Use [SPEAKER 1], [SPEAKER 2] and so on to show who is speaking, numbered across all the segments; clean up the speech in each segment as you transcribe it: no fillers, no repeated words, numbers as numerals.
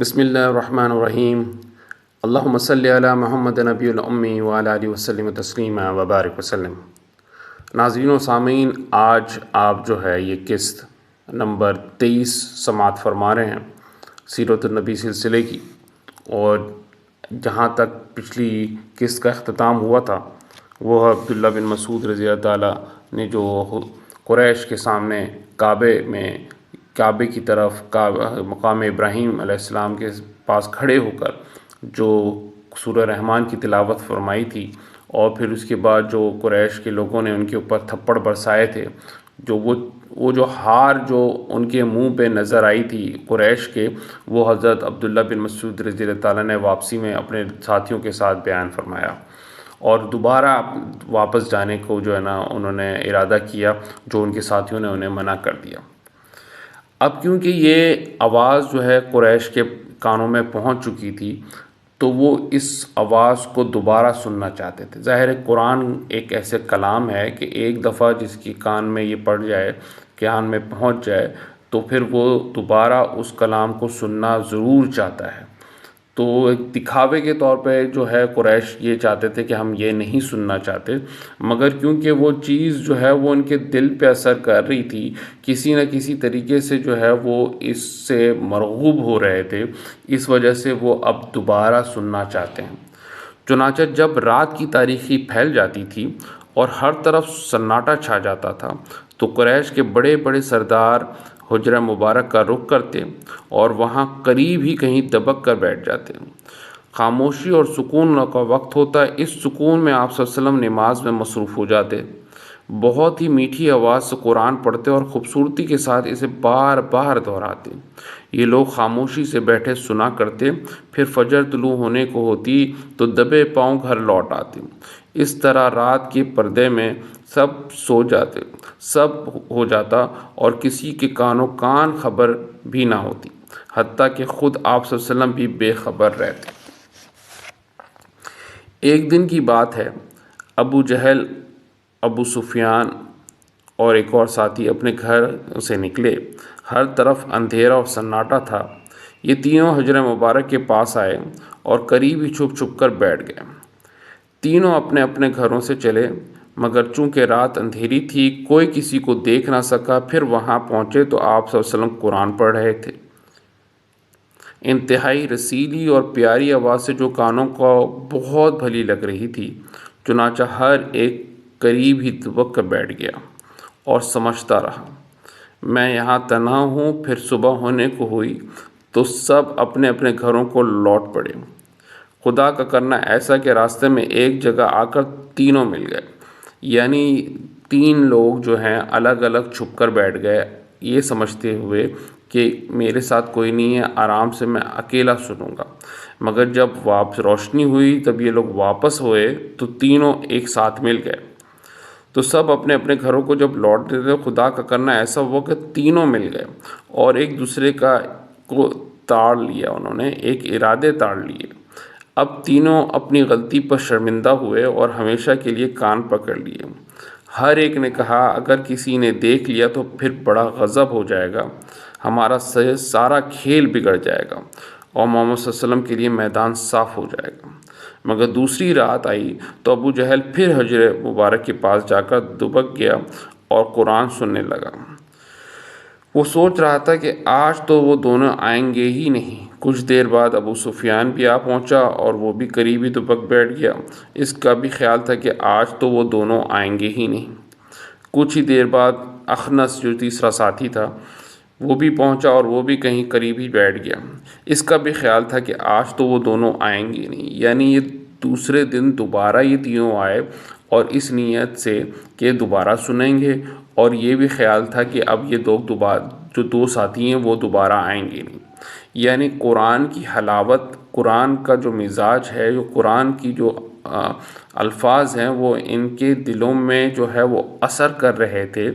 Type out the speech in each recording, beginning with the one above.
[SPEAKER 1] بسم اللہ الرحمن الرحیم۔ اللہم صلی علی محمد نبی الامی وعلی آلہ وسلم تسلیما وبارک وسلم۔ ناظرین و سامعین، آج آپ جو ہے یہ قسط نمبر 23 سماعت فرما رہے ہیں سیرت النبی سلسلے کی، اور جہاں تک پچھلی قسط کا اختتام ہوا تھا وہ عبداللہ بن مسعود رضی اللہ تعالیٰ نے جو قریش کے سامنے کعبے کی طرف مقام ابراہیم علیہ السلام کے پاس کھڑے ہو کر جو سورہ رحمان کی تلاوت فرمائی تھی، اور پھر اس کے بعد جو قریش کے لوگوں نے ان کے اوپر تھپڑ برسائے تھے، وہ جو ہار جو ان کے منہ پہ نظر آئی تھی قریش کے، وہ حضرت عبداللہ بن مسعود رضی اللہ تعالیٰ نے واپسی میں اپنے ساتھیوں کے ساتھ بیان فرمایا، اور دوبارہ واپس جانے کو جو ہے نا انہوں نے ارادہ کیا، جو ان کے ساتھیوں نے انہیں منع کر دیا۔ اب کیونکہ یہ آواز جو ہے قریش کے کانوں میں پہنچ چکی تھی، تو وہ اس آواز کو دوبارہ سننا چاہتے تھے۔ ظاہر ہے قرآن ایک ایسے کلام ہے کہ ایک دفعہ جس کی کان میں یہ پڑ جائے، کان میں پہنچ جائے، تو پھر وہ دوبارہ اس کلام کو سننا ضرور چاہتا ہے۔ تو ایک دکھاوے کے طور پہ جو ہے قریش یہ چاہتے تھے کہ ہم یہ نہیں سننا چاہتے، مگر کیونکہ وہ چیز جو ہے وہ ان کے دل پہ اثر کر رہی تھی، کسی نہ کسی طریقے سے جو ہے وہ اس سے مرغوب ہو رہے تھے، اس وجہ سے وہ اب دوبارہ سننا چاہتے ہیں۔ چنانچہ جب رات کی تاریکی پھیل جاتی تھی اور ہر طرف سناٹا چھا جاتا تھا، تو قریش کے بڑے بڑے سردار حجرہ مبارک کا رخ کرتے اور وہاں قریب ہی کہیں دبک کر بیٹھ جاتے۔ خاموشی اور سکون کا وقت ہوتا، اس سکون میں آپ صلی اللہ علیہ وسلم نماز میں مصروف ہو جاتے، بہت ہی میٹھی آواز سے قرآن پڑھتے اور خوبصورتی کے ساتھ اسے بار بار دہراتے۔ یہ لوگ خاموشی سے بیٹھے سنا کرتے، پھر فجر طلوع ہونے کو ہوتی تو دبے پاؤں گھر لوٹ آتے۔ اس طرح رات کے پردے میں سب سو جاتے، سب ہو جاتا، اور کسی کے کانوں کان خبر بھی نہ ہوتی، حتیٰ کہ خود آپ صلی اللہ علیہ وسلم بھی بے خبر رہتے۔ ایک دن کی بات ہے، ابو جہل، ابو سفیان اور ایک اور ساتھی اپنے گھر سے نکلے۔ ہر طرف اندھیرا اور سناٹا تھا۔ یہ تینوں حجرہ مبارک کے پاس آئے اور قریب ہی چھپ چھپ کر بیٹھ گئے۔ تینوں اپنے اپنے گھروں سے چلے، مگر چونکہ رات اندھیری تھی کوئی کسی کو دیکھ نہ سکا۔ پھر وہاں پہنچے تو آپ صلی اللہ علیہ وسلم قرآن پڑھ رہے تھے، انتہائی رسیلی اور پیاری آواز سے، جو کانوں کو بہت بھلی لگ رہی تھی۔ چنانچہ ہر ایک قریب ہی دبک کر بیٹھ گیا اور سمجھتا رہا، میں یہاں تنہا ہوں۔ پھر صبح ہونے کو ہوئی تو سب اپنے اپنے گھروں کو لوٹ پڑے۔ خدا کا کرنا ایسا کہ راستے میں ایک جگہ آ کر تینوں مل گئے، یعنی تین لوگ جو ہیں الگ الگ چھپ کر بیٹھ گئے، یہ سمجھتے ہوئے کہ میرے ساتھ کوئی نہیں ہے، آرام سے میں اکیلا سنوں گا۔ مگر جب واپس روشنی ہوئی، تب یہ لوگ واپس ہوئے تو تینوں ایک ساتھ مل گئے۔ تو سب اپنے اپنے گھروں کو جب لوٹ رہے تھے، خدا کا کرنا ایسا ہوا کہ تینوں مل گئے اور ایک دوسرے کو تاڑ لیا، انہوں نے ایک ارادے تاڑ لیے۔ اب تینوں اپنی غلطی پر شرمندہ ہوئے اور ہمیشہ کے لیے کان پکڑ لیے۔ ہر ایک نے کہا، اگر کسی نے دیکھ لیا تو پھر بڑا غضب ہو جائے گا، ہمارا سارا کھیل بگڑ جائے گا اور محمد صلی اللہ علیہ وسلم کے لیے میدان صاف ہو جائے گا۔ مگر دوسری رات آئی تو ابو جہل پھر حجر مبارک کے پاس جا کر دبک گیا اور قرآن سننے لگا۔ وہ سوچ رہا تھا کہ آج تو وہ دونوں آئیں گے ہی نہیں۔ کچھ دیر بعد ابو سفیان بھی آ پہنچا اور وہ بھی قریبی دبک بیٹھ گیا۔ اس کا بھی خیال تھا کہ آج تو وہ دونوں آئیں گے ہی نہیں۔ کچھ ہی دیر بعد اخنس جو تیسرا ساتھی تھا وہ بھی پہنچا اور وہ بھی کہیں قریب ہی بیٹھ گیا۔ اس کا بھی خیال تھا کہ آج تو وہ دونوں آئیں گے نہیں، یعنی یہ دوسرے دن دوبارہ یہ تینوں آئے اور اس نیت سے کہ دوبارہ سنیں گے، اور یہ بھی خیال تھا کہ اب یہ جو دو ساتھی ہیں وہ دوبارہ آئیں گے نہیں۔ یعنی قرآن کی حلاوت، قرآن کا جو مزاج ہے، جو قرآن کی جو الفاظ ہیں، وہ ان کے دلوں میں جو ہے وہ اثر کر رہے تھے،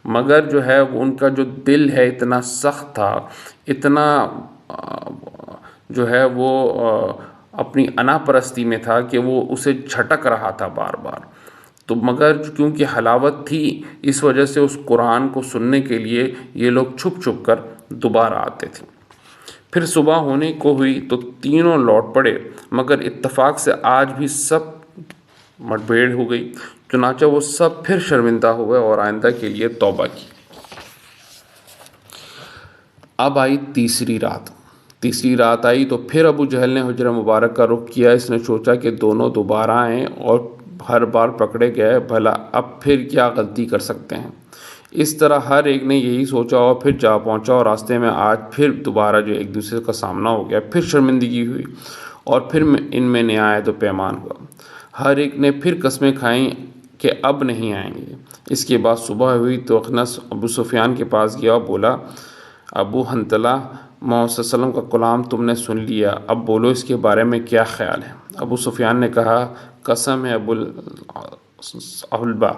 [SPEAKER 1] مگر جو ہے ان کا جو دل ہے اتنا سخت تھا، اتنا جو ہے وہ اپنی انا پرستی میں تھا کہ وہ اسے جھٹک رہا تھا بار بار۔ تو مگر کیونکہ حلاوت تھی، اس وجہ سے اس قرآن کو سننے کے لیے یہ لوگ چھپ چھپ کر دوبارہ آتے تھے۔ پھر صبح ہونے کو ہوئی تو تینوں لوٹ پڑے، مگر اتفاق سے آج بھی سب مٹبھیڑ ہو گئی۔ چنانچہ وہ سب پھر شرمندہ ہوئے اور آئندہ کے لیے توبہ کی۔ اب آئی تیسری رات آئی تو پھر ابو جہل نے حجرہ مبارک کا رخ کیا۔ اس نے سوچا کہ دونوں دوبارہ آئیں اور ہر بار پکڑے گئے، بھلا اب پھر کیا غلطی کر سکتے ہیں۔ اس طرح ہر ایک نے یہی سوچا اور پھر جا پہنچا، اور راستے میں آج پھر دوبارہ جو ایک دوسرے کا سامنا ہو گیا، پھر شرمندگی ہوئی اور پھر ان میں نہایت و پیمان ہوا۔ ہر ایک نے پھر قسمیں کھائیں کہ اب نہیں آئیں گے۔ اس کے بعد صبح ہوئی تو اخنس ابو سفیان کے پاس گیا اور بولا، ابو حنظلہ، محمد صلی اللہ علیہ وسلم کا کلام تم نے سن لیا، اب بولو اس کے بارے میں کیا خیال ہے۔ ابو سفیان نے کہا، قسم ہے ابو العلبہ،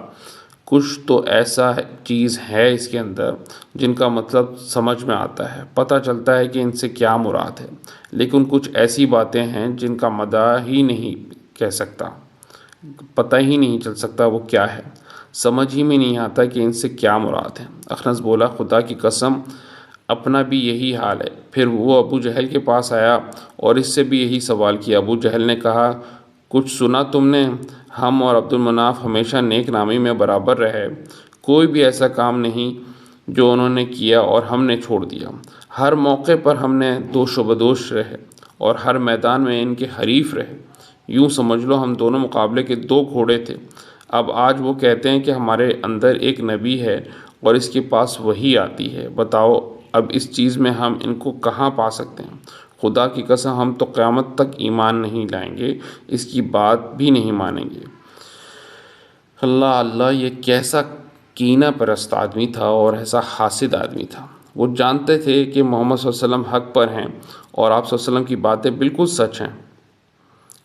[SPEAKER 1] کچھ تو ایسا چیز ہے اس کے اندر جن کا مطلب سمجھ میں آتا ہے، پتہ چلتا ہے کہ ان سے کیا مراد ہے، لیکن کچھ ایسی باتیں ہیں جن کا مدعا ہی نہیں کہہ سکتا، پتہ ہی نہیں چل سکتا وہ کیا ہے، سمجھ ہی میں نہیں آتا کہ ان سے کیا مراد ہے۔ اخنس بولا، خدا کی قسم اپنا بھی یہی حال ہے۔ پھر وہ ابو جہل کے پاس آیا اور اس سے بھی یہی سوال کیا۔ ابو جہل نے کہا، کچھ سنا تم نے؟ ہم اور عبد المناف ہمیشہ نیک نامی میں برابر رہے، کوئی بھی ایسا کام نہیں جو انہوں نے کیا اور ہم نے چھوڑ دیا، ہر موقع پر ہم نے دوش و بدوش رہے اور ہر میدان میں ان کے حریف رہے، یوں سمجھ لو ہم دونوں مقابلے کے دو گھوڑے تھے۔ اب آج وہ کہتے ہیں کہ ہمارے اندر ایک نبی ہے اور اس کے پاس وحی آتی ہے، بتاؤ اب اس چیز میں ہم ان کو کہاں پا سکتے ہیں؟ خدا کی قسم ہم تو قیامت تک ایمان نہیں لائیں گے، اس کی بات بھی نہیں مانیں گے۔ اللہ، یہ کیسا کینہ پرست آدمی تھا اور ایسا حاسد آدمی تھا۔ وہ جانتے تھے کہ محمد صلی اللہ علیہ وسلم حق پر ہیں اور آپ صلی اللہ علیہ وسلم کی باتیں بالکل سچ ہیں۔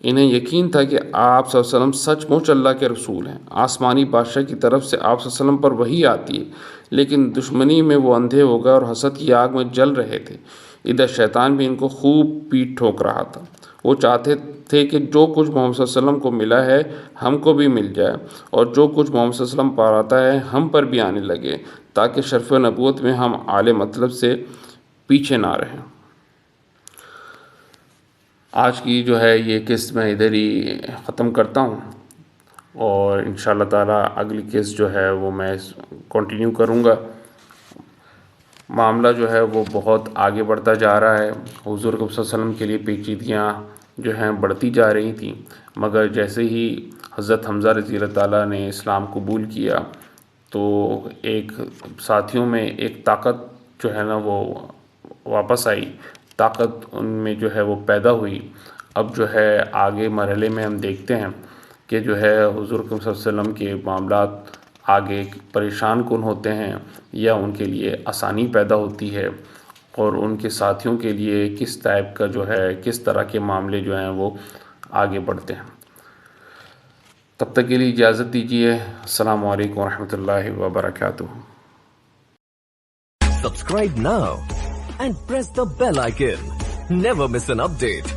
[SPEAKER 1] انہیں یقین تھا کہ آپ صلی اللہ علیہ وسلم سچ مچ اللہ کے رسول ہیں، آسمانی بادشاہ کی طرف سے آپ صلی اللہ علیہ وسلم پر وحی آتی ہے، لیکن دشمنی میں وہ اندھے ہو گئے اور حسد کی آگ میں جل رہے تھے۔ ادھر شیطان بھی ان کو خوب پیٹ ٹھوک رہا تھا۔ وہ چاہتے تھے کہ جو کچھ محمد صلی اللہ علیہ وسلم کو ملا ہے ہم کو بھی مل جائے، اور جو کچھ محمد صلی اللہ علیہ وسلم پاتا ہے ہم پر بھی آنے لگے، تاکہ شرف نبوت میں ہم اعلی مطلب سے پیچھے نہ رہیں۔ آج کی جو ہے یہ قسط میں ادھر ہی ختم کرتا ہوں، اور انشاءاللہ تعالیٰ اگلی قسط جو ہے وہ میں کنٹینیو کروں گا۔ معاملہ جو ہے وہ بہت آگے بڑھتا جا رہا ہے۔ حضور صلی اللہ علیہ وسلم کے لیے پیچیدگیاں جو ہیں بڑھتی جا رہی تھیں، مگر جیسے ہی حضرت حمزہ رضی اللہ تعالیٰ نے اسلام قبول کیا تو ایک ساتھیوں میں ایک طاقت جو ہے نا وہ واپس آئی، طاقت ان میں جو ہے وہ پیدا ہوئی۔ اب جو ہے آگے مرحلے میں ہم دیکھتے ہیں کہ جو ہے حضور صلی اللہ علیہ وسلم کے معاملات آگے پریشان کن ہوتے ہیں یا ان کے لیے آسانی پیدا ہوتی ہے، اور ان کے ساتھیوں کے لیے کس ٹائپ کا جو ہے کس طرح کے معاملے جو ہیں وہ آگے بڑھتے ہیں۔ تب تک کے لیے اجازت دیجیے۔ السلام علیکم ورحمۃ اللہ وبرکاتہ۔
[SPEAKER 2] Subscribe now and press the bell icon. Never miss an update.